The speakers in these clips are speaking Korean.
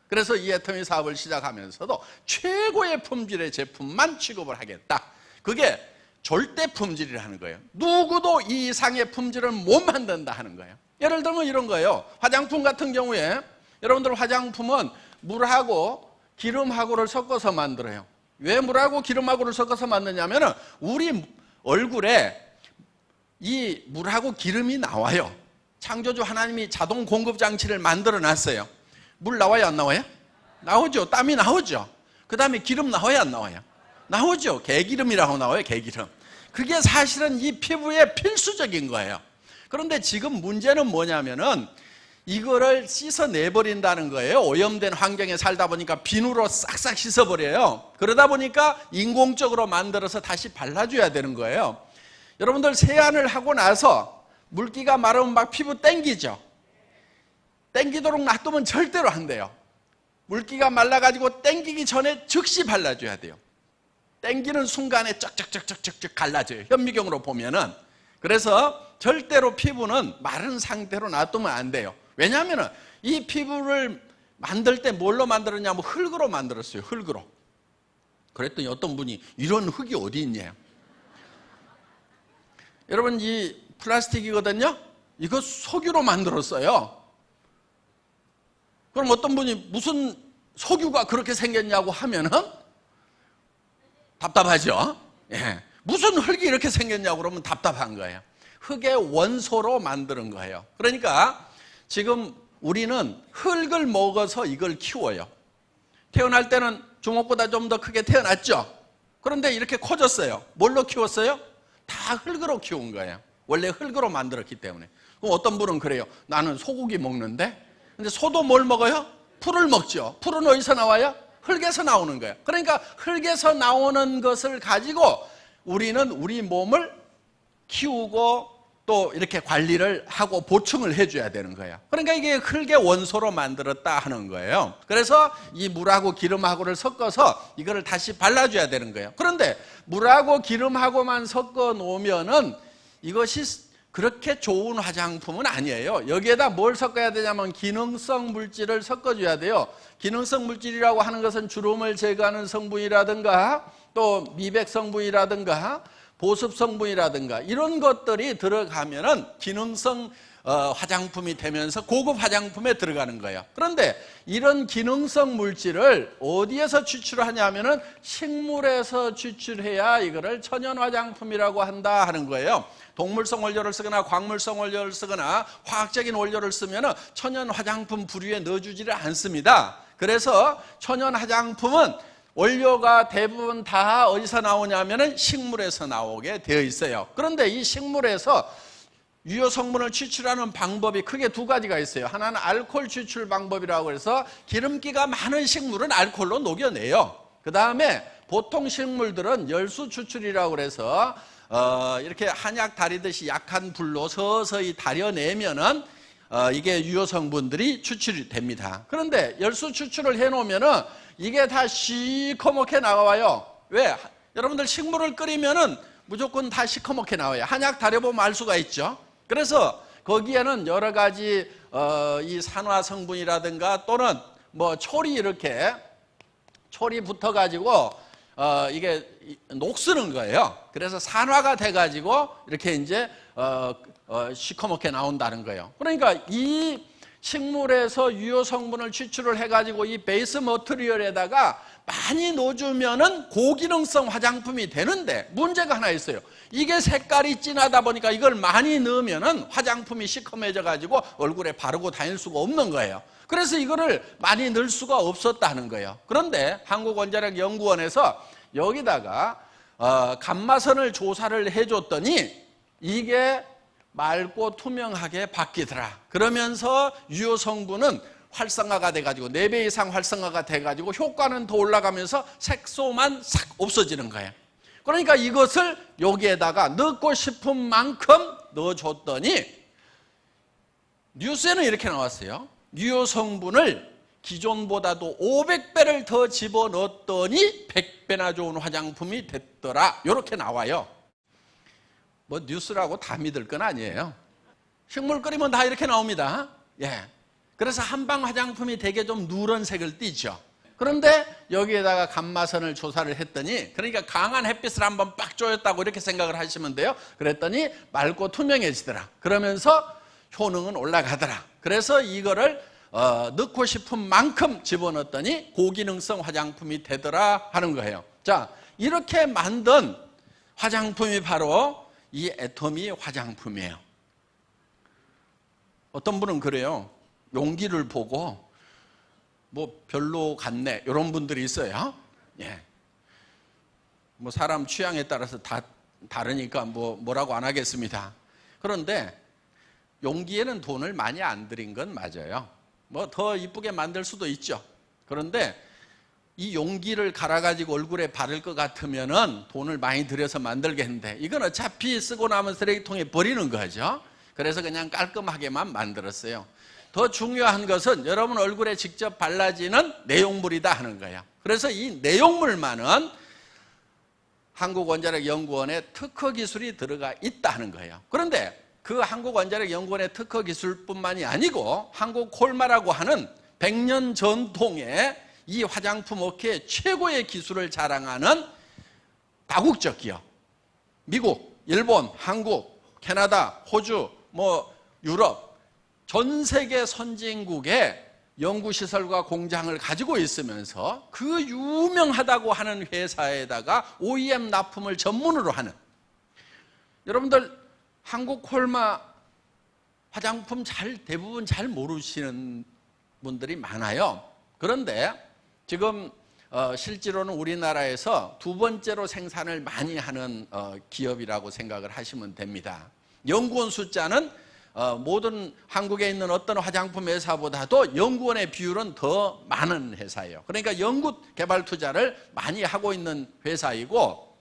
그래서 이 애터미 사업을 시작하면서도 최고의 품질의 제품만 취급을 하겠다. 그게 절대 품질이라는 거예요. 누구도 이 이상의 품질을 못 만든다 하는 거예요. 예를 들면 이런 거예요. 화장품 같은 경우에 여러분들 화장품은 물하고 기름하고를 섞어서 만들어요. 왜 물하고 기름하고를 섞어서 만드냐면 우리 얼굴에 이 물하고 기름이 나와요. 창조주 하나님이 자동 공급 장치를 만들어 놨어요. 물 나와요, 안 나와요? 나오죠. 땀이 나오죠. 그 다음에 기름 나와요, 안 나와요? 나오죠. 개기름이라고 나와요, 개기름. 그게 사실은 이 피부에 필수적인 거예요. 그런데 지금 문제는 뭐냐면은 이거를 씻어내버린다는 거예요. 오염된 환경에 살다 보니까 비누로 싹싹 씻어버려요. 그러다 보니까 인공적으로 만들어서 다시 발라줘야 되는 거예요. 여러분들 세안을 하고 나서 물기가 마르면 막 피부 땡기죠. 땡기도록 놔두면 절대로 안 돼요. 물기가 말라가지고 땡기기 전에 즉시 발라줘야 돼요. 땡기는 순간에 쩍쩍쩍쩍쩍 갈라져요. 현미경으로 보면은. 그래서 절대로 피부는 마른 상태로 놔두면 안 돼요. 왜냐하면 이 피부를 만들 때 뭘로 만들었냐면 흙으로 만들었어요. 흙으로. 그랬더니 어떤 분이 이런 흙이 어디 있냐. 여러분 이 플라스틱이거든요. 이거 석유로 만들었어요. 그럼 어떤 분이 무슨 석유가 그렇게 생겼냐고 하면은 답답하죠. 예. 무슨 흙이 이렇게 생겼냐고 그러면 답답한 거예요. 흙의 원소로 만드는 거예요. 그러니까 지금 우리는 흙을 먹어서 이걸 키워요. 태어날 때는 주먹보다 좀 더 크게 태어났죠. 그런데 이렇게 커졌어요. 뭘로 키웠어요? 다 흙으로 키운 거예요. 원래 흙으로 만들었기 때문에. 그럼 어떤 분은 그래요. 나는 소고기 먹는데? 근데 소도 뭘 먹어요? 풀을 먹죠. 풀은 어디서 나와요? 흙에서 나오는 거예요. 그러니까 흙에서 나오는 것을 가지고 우리는 우리 몸을 키우고 또 이렇게 관리를 하고 보충을 해줘야 되는 거예요. 그러니까 이게 흙의 원소로 만들었다 하는 거예요. 그래서 이 물하고 기름하고를 섞어서 이거를 다시 발라줘야 되는 거예요. 그런데 물하고 기름하고만 섞어 놓으면은 이것이 그렇게 좋은 화장품은 아니에요. 여기에다 뭘 섞어야 되냐면 기능성 물질을 섞어줘야 돼요. 기능성 물질이라고 하는 것은 주름을 제거하는 성분이라든가 또 미백 성분이라든가 보습 성분이라든가 이런 것들이 들어가면은 기능성 화장품이 되면서 고급 화장품에 들어가는 거예요. 그런데 이런 기능성 물질을 어디에서 추출하냐면은 식물에서 추출해야 이거를 천연 화장품이라고 한다 하는 거예요. 동물성 원료를 쓰거나 광물성 원료를 쓰거나 화학적인 원료를 쓰면은 천연 화장품 부류에 넣어주지를 않습니다. 그래서 천연 화장품은 원료가 대부분 다 어디서 나오냐면은 식물에서 나오게 되어 있어요. 그런데 이 식물에서 유효 성분을 추출하는 방법이 크게 두 가지가 있어요. 하나는 알코올 추출 방법이라고 해서 기름기가 많은 식물은 알코올로 녹여내요. 그 다음에 보통 식물들은 열수 추출이라고 해서 이렇게 한약 다리듯이 약한 불로 서서히 다려내면은 이게 유효 성분들이 추출이 됩니다. 그런데 열수 추출을 해놓으면은 이게 다 시커멓게 나와요. 왜? 여러분들 식물을 끓이면은 무조건 다 시커멓게 나와요. 한약 다려보면 알 수가 있죠. 그래서 거기에는 여러 가지 이 산화 성분이라든가 또는 뭐 촐이 이렇게 촐이 붙어가지고 이게 녹쓰는 거예요. 그래서 산화가 돼가지고 이렇게 이제 시커멓게 나온다는 거예요. 그러니까 이 식물에서 유효 성분을 추출을 해가지고 이 베이스 머티리얼에다가 많이 넣어주면은 고기능성 화장품이 되는데 문제가 하나 있어요. 이게 색깔이 진하다 보니까 이걸 많이 넣으면은 화장품이 시커매져가지고 얼굴에 바르고 다닐 수가 없는 거예요. 그래서 이거를 많이 넣을 수가 없었다는 거예요. 그런데 한국원자력연구원에서 여기다가 감마선을 조사를 해줬더니 이게 맑고 투명하게 바뀌더라. 그러면서 유효 성분은 활성화가 돼가지고 4배 이상 활성화가 돼가지고 효과는 더 올라가면서 색소만 싹 없어지는 거예요. 그러니까 이것을 여기에다가 넣고 싶은 만큼 넣어줬더니 뉴스에는 이렇게 나왔어요. 유효 성분을 기존보다도 500배를 더 집어넣었더니 100배나 좋은 화장품이 됐더라. 이렇게 나와요. 뭐 뉴스라고 다 믿을 건 아니에요. 식물 끓이면 다 이렇게 나옵니다. 예. 그래서 한방 화장품이 되게 좀 누런색을 띠죠. 그런데 여기에다가 감마선을 조사를 했더니, 그러니까 강한 햇빛을 한번 빡 쬐었다고 이렇게 생각을 하시면 돼요. 그랬더니 맑고 투명해지더라. 그러면서 효능은 올라가더라. 그래서 이거를 넣고 싶은 만큼 집어넣었더니 고기능성 화장품이 되더라 하는 거예요. 자, 이렇게 만든 화장품이 바로 이 애터미 화장품이에요. 어떤 분은 그래요. 용기를 보고 뭐 별로 같네 이런 분들이 있어요. 예. 뭐 사람 취향에 따라서 다 다르니까 뭐라고 안 하겠습니다. 그런데 용기에는 돈을 많이 안 들인 건 맞아요. 뭐 더 이쁘게 만들 수도 있죠. 그런데 이 용기를 갈아가지고 얼굴에 바를 것 같으면은 돈을 많이 들여서 만들겠는데, 이건 어차피 쓰고 나면 쓰레기통에 버리는 거죠. 그래서 그냥 깔끔하게만 만들었어요. 더 중요한 것은 여러분 얼굴에 직접 발라지는 내용물이다 하는 거예요. 그래서 이 내용물만은 한국원자력연구원의 특허 기술이 들어가 있다 하는 거예요. 그런데 그 한국원자력연구원의 특허 기술뿐만이 아니고 한국콜마라고 하는 100년 전통의 이 화장품 업계의 최고의 기술을 자랑하는 다국적 기업, 미국, 일본, 한국, 캐나다, 호주, 유럽, 전 세계 선진국의 연구시설과 공장을 가지고 있으면서 그 유명하다고 하는 회사에다가 OEM 납품을 전문으로 하는, 여러분들 한국 콜마 화장품 대부분 잘 모르시는 분들이 많아요. 그런데 지금 실제로는 우리나라에서 두 번째로 생산을 많이 하는 기업이라고 생각을 하시면 됩니다. 연구원 숫자는 모든 한국에 있는 어떤 화장품 회사보다도 연구원의 비율은 더 많은 회사예요. 그러니까 연구 개발 투자를 많이 하고 있는 회사이고,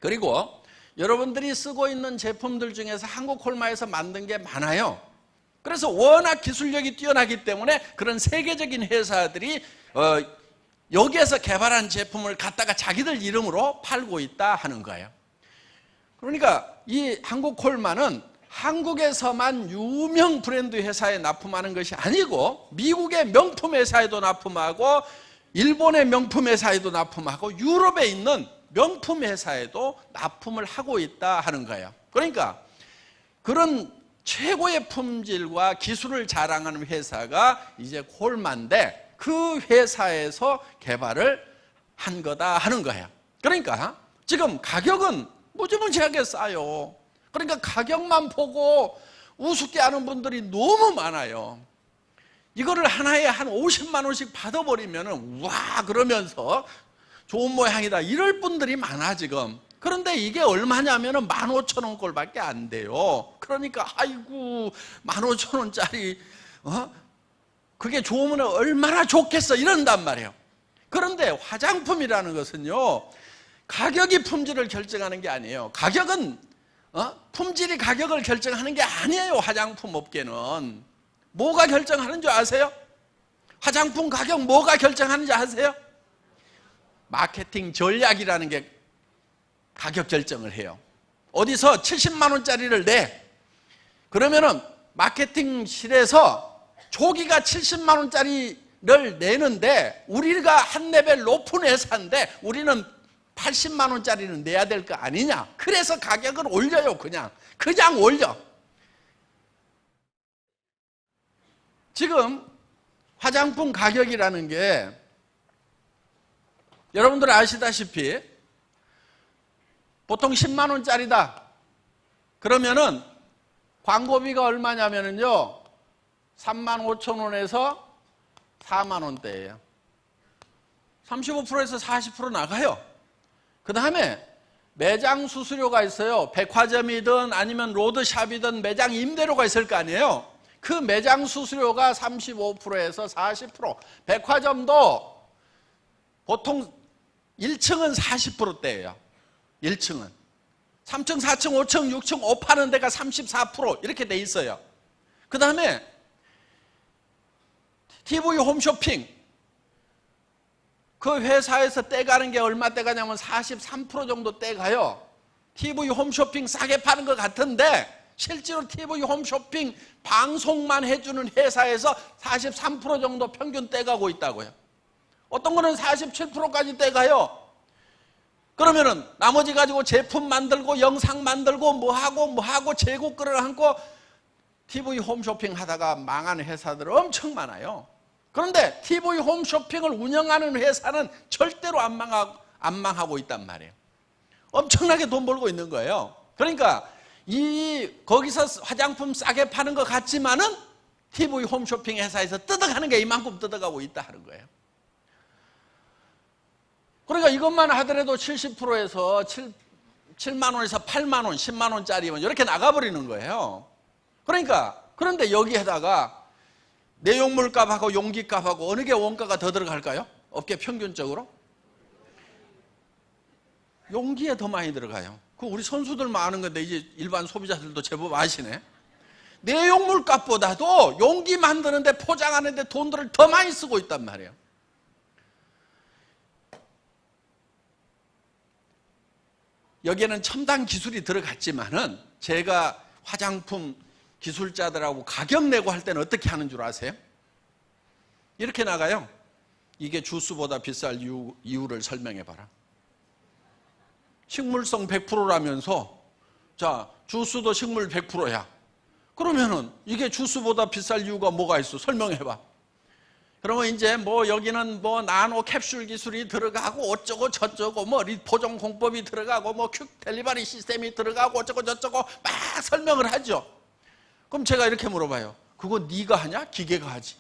그리고 여러분들이 쓰고 있는 제품들 중에서 한국 콜마에서 만든 게 많아요. 그래서 워낙 기술력이 뛰어나기 때문에 그런 세계적인 회사들이 여기에서 개발한 제품을 갖다가 자기들 이름으로 팔고 있다 하는 거예요. 그러니까 이 한국 콜마는 한국에서만 유명 브랜드 회사에 납품하는 것이 아니고 미국의 명품 회사에도 납품하고 일본의 명품 회사에도 납품하고 유럽에 있는 명품 회사에도 납품을 하고 있다 하는 거예요. 그러니까 그런 최고의 품질과 기술을 자랑하는 회사가 이제 콜마인데 그 회사에서 개발을 한 거다 하는 거예요. 그러니까 지금 가격은 무지무지하게 싸요. 그러니까 가격만 보고 우습게 하는 분들이 너무 많아요. 이거를 하나에 한 50만 원씩 받아버리면 와 그러면서 좋은 모양이다 이럴 분들이 많아 지금. 그런데 이게 얼마냐면 15,000원 꼴밖에 안 돼요. 그러니까 아이고 15,000원짜리 그게 좋으면 얼마나 좋겠어 이런단 말이에요. 그런데 화장품이라는 것은요 가격이 품질을 결정하는 게 아니에요. 가격은 품질이 가격을 결정하는 게 아니에요. 화장품 업계는 뭐가 결정하는 줄 아세요? 화장품 가격 뭐가 결정하는지 아세요? 마케팅 전략이라는 게 가격 결정을 해요. 어디서 70만 원짜리를 내. 그러면은 마케팅실에서 조기가 70만 원짜리를 내는데 우리가 한 레벨 높은 회사인데 우리는 80만 원짜리는 내야 될 거 아니냐. 그래서 가격을 올려요. 그냥 올려. 지금 화장품 가격이라는 게 여러분들 아시다시피 보통 10만 원짜리다. 그러면은 광고비가 얼마냐면요 3만 5천 원에서 4만 원대예요. 35%에서 40% 나가요. 그 다음에 매장 수수료가 있어요. 백화점이든 아니면 로드샵이든 매장 임대료가 있을 거 아니에요. 그 매장 수수료가 35%에서 40%. 백화점도 보통 1층은 40%대예요. 1층은 3층, 4층, 5층, 6층 옷 파는 데가 34% 이렇게 돼 있어요. 그 다음에 TV 홈쇼핑 그 회사에서 떼가는 게 얼마 떼가냐면 43% 정도 떼가요. TV 홈쇼핑 싸게 파는 것 같은데 실제로 TV 홈쇼핑 방송만 해주는 회사에서 43% 정도 평균 떼가고 있다고요. 어떤 거는 47%까지 떼가요. 그러면은 나머지 가지고 제품 만들고 영상 만들고 뭐하고 재고 끌어안고 TV 홈쇼핑 하다가 망하는 회사들 엄청 많아요. 그런데 TV 홈쇼핑을 운영하는 회사는 절대로 안 망하고 있단 말이에요. 엄청나게 돈 벌고 있는 거예요. 그러니까 거기서 화장품 싸게 파는 것 같지만은 TV 홈쇼핑 회사에서 뜯어가는 게 이만큼 뜯어가고 있다 하는 거예요. 그러니까 이것만 하더라도 70%에서 7만 원에서 8만 원, 10만 원짜리면 이렇게 나가버리는 거예요. 그런데 여기에다가 내용물 값하고 용기 값하고 어느 게 원가가 더 들어갈까요? 업계 평균적으로? 용기에 더 많이 들어가요. 그 우리 선수들만 아는 건데 이제 일반 소비자들도 제법 아시네. 내용물 값보다도 용기 만드는데 포장하는데 돈들을 더 많이 쓰고 있단 말이에요. 여기에는 첨단 기술이 들어갔지만은 제가 화장품 기술자들하고 가격 내고 할 때는 어떻게 하는 줄 아세요? 이렇게 나가요. 이게 주스보다 비쌀 이유를 설명해 봐라. 식물성 100%라면서 자, 주스도 식물 100%야. 그러면은 이게 주스보다 비쌀 이유가 뭐가 있어? 설명해 봐. 그러면 이제 여기는 나노 캡슐 기술이 들어가고 어쩌고 저쩌고 보정 공법이 들어가고 퀵 델리버리 시스템이 들어가고 어쩌고 저쩌고 막 설명을 하죠. 그럼 제가 이렇게 물어봐요. 그거 네가 하냐? 기계가 하지.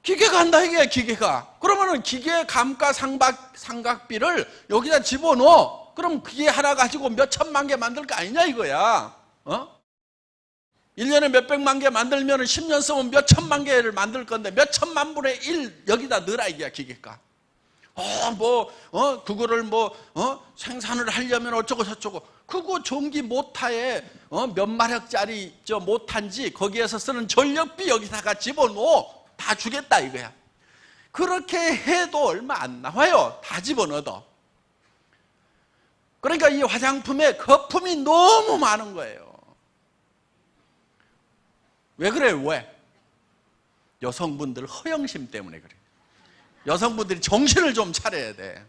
기계가 한다 이게 기계가. 그러면은 기계 감가 삼각비를 여기다 집어넣어. 그럼 기계 하나 가지고 몇 천만 개 만들 거 아니냐 이거야. 1년에 몇 백만 개 만들면 10년 쓰면 몇 천만 개를 만들 건데 몇 천만 분의 1 여기다 넣으라 이게 기계가. 그거를 생산을 하려면 어쩌고 저쩌고. 그거 전기 모타에 몇 마력짜리 모타인지 거기에서 쓰는 전력비 여기다가 집어넣어. 다 주겠다 이거야. 그렇게 해도 얼마 안 나와요. 다 집어넣어도. 그러니까 이 화장품에 거품이 너무 많은 거예요. 왜 그래요? 왜? 여성분들 허영심 때문에 그래요. 여성분들이 정신을 좀 차려야 돼.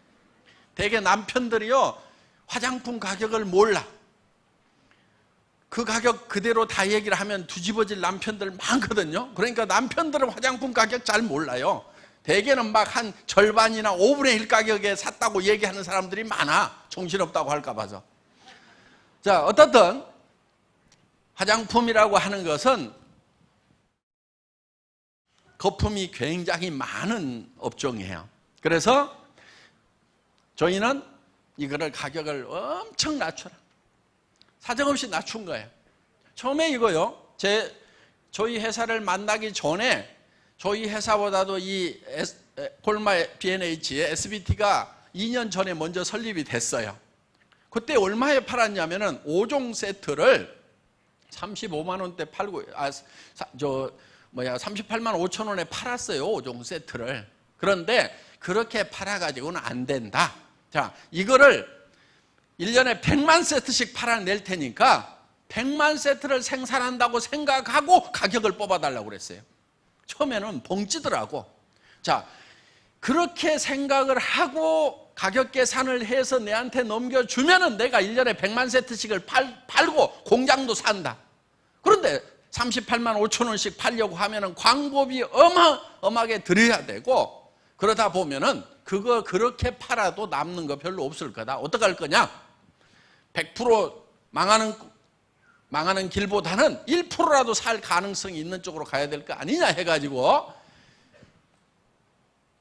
대개 남편들이요 화장품 가격을 몰라. 그 가격 그대로 다 얘기를 하면 뒤집어질 남편들 많거든요. 그러니까 남편들은 화장품 가격 잘 몰라요. 대개는 막 한 절반이나 5분의 1 가격에 샀다고 얘기하는 사람들이 많아. 정신없다고 할까 봐서. 자, 어떻든 화장품이라고 하는 것은 거품이 굉장히 많은 업종이에요. 그래서 저희는 이거를 가격을 엄청 낮춰라. 사정없이 낮춘 거예요. 처음에 이거요. 저희 회사를 만나기 전에 저희 회사보다도 이 콜마 B&H의 SBT가 2년 전에 먼저 설립이 됐어요. 그때 얼마에 팔았냐면은 5종 세트를 35만 원대 팔고 38만 5천 원에 팔았어요. 5종 세트를. 그런데 그렇게 팔아가지고는 안 된다. 자, 이거를 1년에 100만 세트씩 팔아낼 테니까 100만 세트를 생산한다고 생각하고 가격을 뽑아달라고 그랬어요. 처음에는 벙찌더라고. 자, 그렇게 생각을 하고 가격 계산을 해서 내한테 넘겨주면은 내가 1년에 100만 세트씩을 팔고 공장도 산다. 그런데 38만 5천 원씩 팔려고 하면은 광고비 어마어마하게 들여야 되고, 그러다 보면은 그거 그렇게 팔아도 남는 거 별로 없을 거다. 어떡할 거냐? 100% 망하는 길보다는 1%라도 살 가능성이 있는 쪽으로 가야 될 거 아니냐 해가지고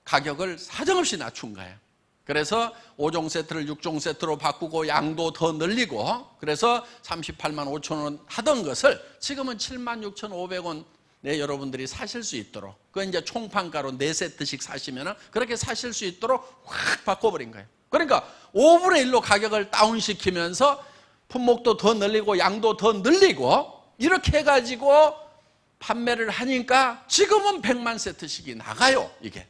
가격을 사정없이 낮춘 거예요. 그래서 5종 세트를 6종 세트로 바꾸고 양도 더 늘리고, 그래서 38만 5천 원 하던 것을 지금은 7만 6,500원에 여러분들이 사실 수 있도록, 그 이제 총판가로 4세트씩 사시면 그렇게 사실 수 있도록 확 바꿔버린 거예요. 그러니까 5분의 1로 가격을 다운시키면서 품목도 더 늘리고 양도 더 늘리고 이렇게 해가지고 판매를 하니까 지금은 100만 세트씩이 나가요. 이게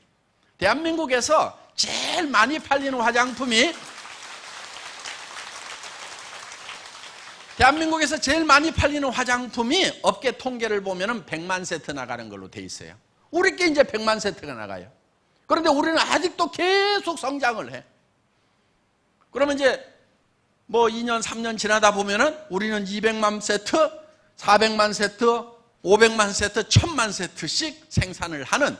대한민국에서 제일 많이 팔리는 화장품이 대한민국에서 제일 많이 팔리는 화장품이 업계 통계를 보면은 100만 세트 나가는 걸로 돼 있어요. 우리께 이제 100만 세트가 나가요. 그런데 우리는 아직도 계속 성장을 해. 그러면 이제 뭐 2년, 3년 지나다 보면은 우리는 200만 세트, 400만 세트, 500만 세트, 1000만 세트씩 생산을 하는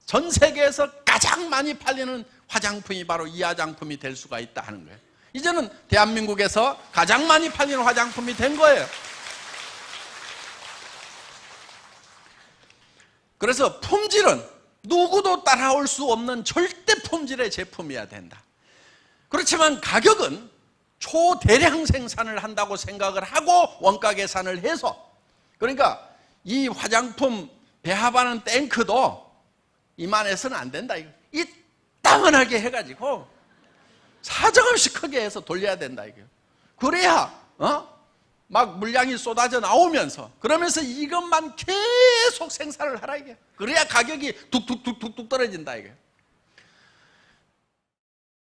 전 세계에서 가장 많이 팔리는 화장품이 바로 이 화장품이 될 수가 있다 하는 거예요. 이제는 대한민국에서 가장 많이 팔리는 화장품이 된 거예요. 그래서 품질은 누구도 따라올 수 없는 절대 품질의 제품이어야 된다. 그렇지만 가격은 초대량 생산을 한다고 생각을 하고 원가 계산을 해서, 그러니까 이 화장품 배합하는 탱크도 이만해서는 안 된다. 이 땅은하게 해가지고 사정없이 크게 해서 돌려야 된다 이거예요. 그래야 막 물량이 쏟아져 나오면서, 그러면서 이것만 계속 생산을 하라 이게. 그래야 가격이 뚝뚝뚝뚝 떨어진다 이게.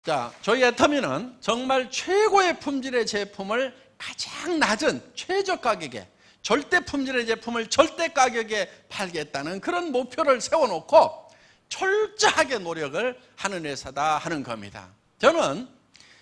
자, 저희 애터미는 정말 최고의 품질의 제품을 가장 낮은 최저 가격에, 절대 품질의 제품을 절대 가격에 팔겠다는 그런 목표를 세워놓고 철저하게 노력을 하는 회사다 하는 겁니다. 저는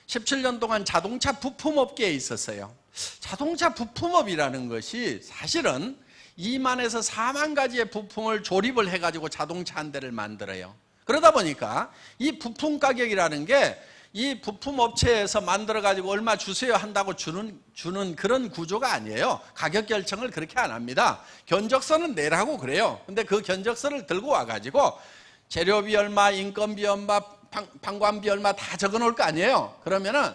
17년 동안 자동차 부품업계에 있었어요. 자동차 부품업이라는 것이 사실은 2만에서 4만 가지의 부품을 조립을 해가지고 자동차 한 대를 만들어요. 그러다 보니까 이 부품 가격이라는 게 이 부품 업체에서 만들어가지고 얼마 주세요 한다고 주는 그런 구조가 아니에요. 가격 결정을 그렇게 안 합니다. 견적서는 내라고 그래요. 근데 그 견적서를 들고 와가지고 재료비 얼마, 인건비 얼마, 방관비 얼마 다 적어 놓을 거 아니에요. 그러면은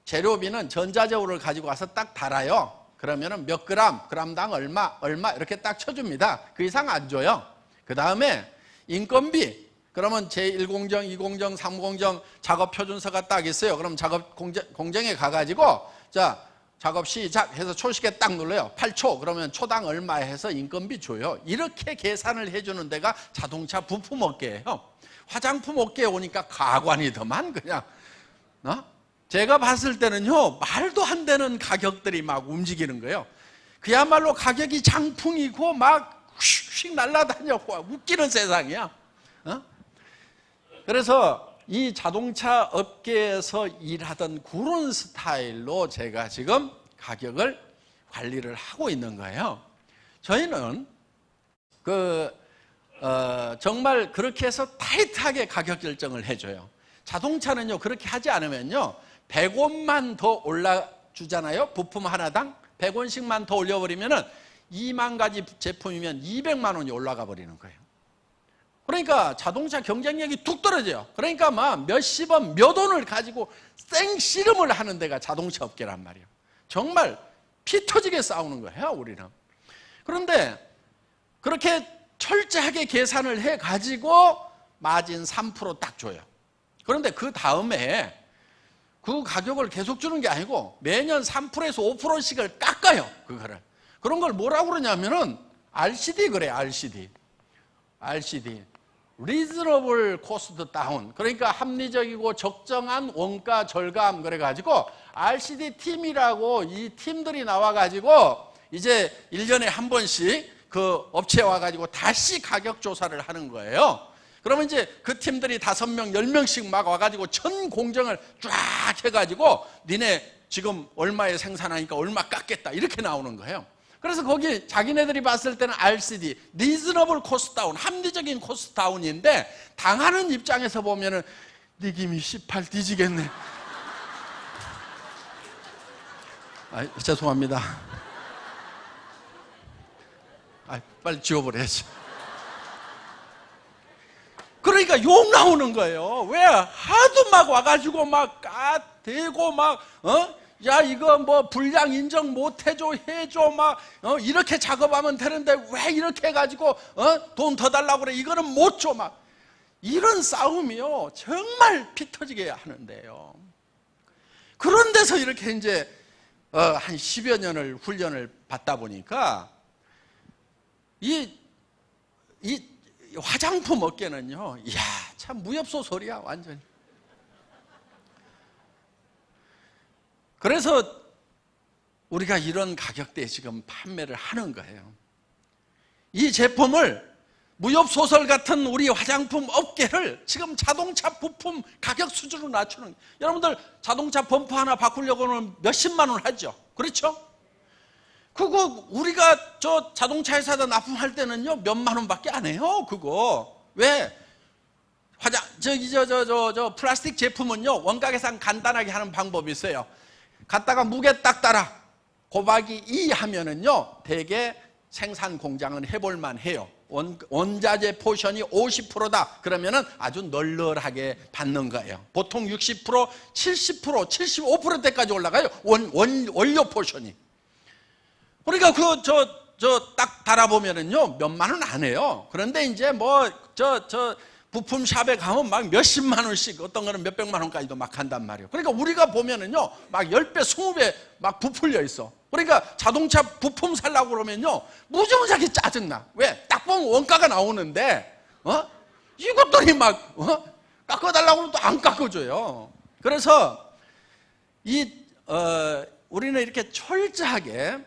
재료비는 전자저울을 가지고 와서 딱 달아요. 그러면은 몇 그램당 얼마 이렇게 딱 쳐줍니다. 그 이상 안 줘요. 그 다음에 인건비, 그러면 제1공정, 2공정, 3공정 작업 표준서가 딱 있어요. 그럼 작업 공정에 가가지고 자, 작업 시작 해서 초시계 딱 눌러요. 8초. 그러면 초당 얼마 해서 인건비 줘요. 이렇게 계산을 해주는 데가 자동차 부품 업계예요. 화장품 업계에 오니까 가관이더만 그냥. 제가 봤을 때는요, 말도 안 되는 가격들이 막 움직이는 거예요. 그야말로 가격이 장풍이고 막 휙휙 날아다녔고 웃기는 세상이야. 그래서 이 자동차 업계에서 일하던 그런 스타일로 제가 지금 가격을 관리를 하고 있는 거예요. 저희는 정말 그렇게 해서 타이트하게 가격 결정을 해줘요. 자동차는요, 그렇게 하지 않으면요, 100원만 더 올라주잖아요. 부품 하나당 100원씩만 더 올려버리면은 2만 가지 제품이면 200만 원이 올라가 버리는 거예요. 그러니까 자동차 경쟁력이 뚝 떨어져요. 그러니까 막 몇십 원, 몇 원을 가지고 생씨름을 하는 데가 자동차 업계란 말이에요. 정말 피 터지게 싸우는 거예요, 우리는. 그런데 그렇게 철저하게 계산을 해가지고 마진 3% 딱 줘요. 그런데 그 다음에 그 가격을 계속 주는 게 아니고 매년 3%에서 5%씩을 깎아요, 그거를. 그런 걸 뭐라고 그러냐면은 RCD 그래, RCD. Reasonable Cost Down. 그러니까 합리적이고 적정한 원가 절감 그래가지고 RCD 팀이라고 이 팀들이 나와가지고 이제 1년에 한 번씩 그 업체에 와가지고 다시 가격 조사를 하는 거예요. 그러면 이제 그 팀들이 5명, 10명씩 막 와가지고 전 공정을 쫙 해가지고 니네 지금 얼마에 생산하니까 얼마 깎겠다 이렇게 나오는 거예요. 그래서 거기 자기네들이 봤을 때는 RCD, Reasonable Cost Down, 합리적인 코스트 다운인데 당하는 입장에서 보면은 네 김이 18 뒤지겠네. 죄송합니다. 빨리 지워버려야지. 그러니까 욕 나오는 거예요. 왜? 하도 막 와가지고 막 까대고 막 야 이거 뭐 불량 인정 못 해줘 막 이렇게 작업하면 되는데 왜 이렇게 해가지고 돈 더 달라고 그래, 이거는 못 줘 막 이런 싸움이요 정말 피 터지게 하는데요. 그런 데서 이렇게 이제 한 10여 년을 훈련을 받다 보니까 이 화장품 업계는요, 이야 참 무협소 소리야 완전히. 그래서 우리가 이런 가격대에 지금 판매를 하는 거예요. 이 제품을 무협소설 같은 우리 화장품 업계를 지금 자동차 부품 가격 수준으로 낮추는 거예요. 여러분들 자동차 범퍼 하나 바꾸려고 하면 몇십만 원 하죠. 그렇죠? 그거 우리가 저 자동차 회사에다 납품할 때는요 몇만 원밖에 안 해요. 그거 왜? 플라스틱 제품은요 원가 계산 간단하게 하는 방법이 있어요. 갖다가 무게 딱 따라 곱하기 2 하면은요 대개 생산 공장은 해볼만 해요. 원자재 포션이 50%다 그러면은 아주 널널하게 받는 거예요. 보통 60%, 70%, 75%대까지 올라가요. 원료 포션이. 그러니까 딱 달아보면은요 몇만 원 안 해요. 그런데 이제 부품샵에 가면 막 몇십만 원씩, 어떤 거는 몇백만 원까지도 막 한단 말이에요. 그러니까 우리가 보면은요 막 10배, 20배 막 부풀려 있어. 그러니까 자동차 부품 살라고 그러면요 무지무지하게 짜증나. 왜? 딱 보면 원가가 나오는데 이것들이 막 깎아달라고 하면 또 안 깎아줘요. 그래서 우리는 이렇게 철저하게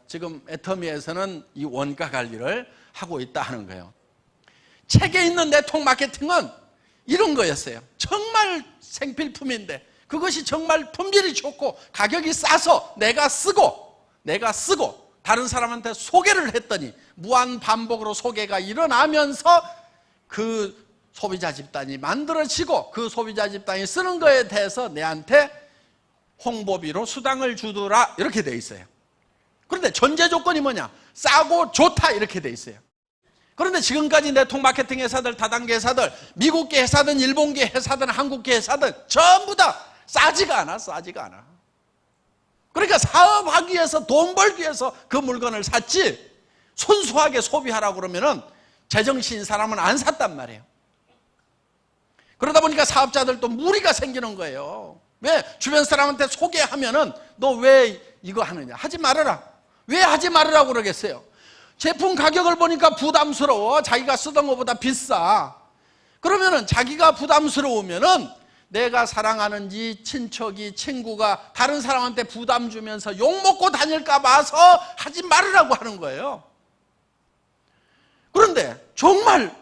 지금 애터미에서는 이 원가 관리를 하고 있다 하는 거예요. 책에 있는 네트워크 마케팅은 이런 거였어요. 정말 생필품인데 그것이 정말 품질이 좋고 가격이 싸서 내가 쓰고 다른 사람한테 소개를 했더니 무한 반복으로 소개가 일어나면서 그 소비자 집단이 만들어지고 그 소비자 집단이 쓰는 거에 대해서 내한테 홍보비로 수당을 주더라 이렇게 돼 있어요. 그런데 전제 조건이 뭐냐? 싸고 좋다 이렇게 돼 있어요. 그런데 지금까지 네트워크 마케팅 회사들, 다단계 회사들, 미국계 회사든 일본계 회사든 한국계 회사든 전부 다 싸지가 않아. 그러니까 사업하기 위해서, 돈 벌기 위해서 그 물건을 샀지 순수하게 소비하라고 그러면은 제정신인 사람은 안 샀단 말이에요. 그러다 보니까 사업자들도 무리가 생기는 거예요. 왜? 주변 사람한테 소개하면은 너 왜 이거 하느냐? 하지 말아라. 왜 하지 말으라고 그러겠어요? 제품 가격을 보니까 부담스러워. 자기가 쓰던 것보다 비싸. 그러면은 자기가 부담스러우면은 내가 사랑하는 친척이, 친구가 다른 사람한테 부담 주면서 욕먹고 다닐까 봐서 하지 말으라고 하는 거예요. 그런데 정말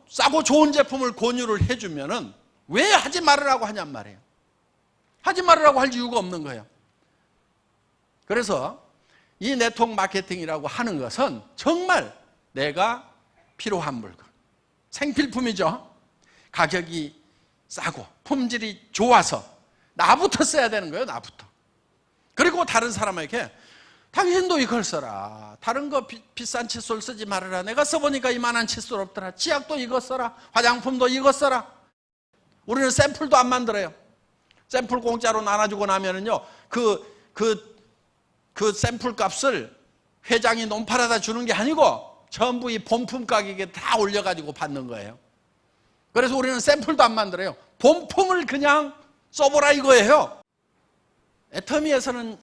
싸고 좋은 제품을 권유를 해주면은 왜 하지 말으라고 하냔 말이에요. 하지 말으라고 할 이유가 없는 거예요. 그래서 이 네트워크 마케팅이라고 하는 것은 정말 내가 필요한 물건, 생필품이죠. 가격이 싸고 품질이 좋아서 나부터 써야 되는 거예요. 나부터. 그리고 다른 사람에게 당신도 이걸 써라. 다른 거 비싼 칫솔 쓰지 말아라. 내가 써보니까 이만한 칫솔 없더라. 치약도 이거 써라. 화장품도 이거 써라. 우리는 샘플도 안 만들어요. 샘플 공짜로 나눠주고 나면은요 그 샘플 값을 회장이 논팔아다 주는 게 아니고 전부 이 본품 가격에 다 올려가지고 받는 거예요. 그래서 우리는 샘플도 안 만들어요. 본품을 그냥 써보라 이거예요. 애터미에서는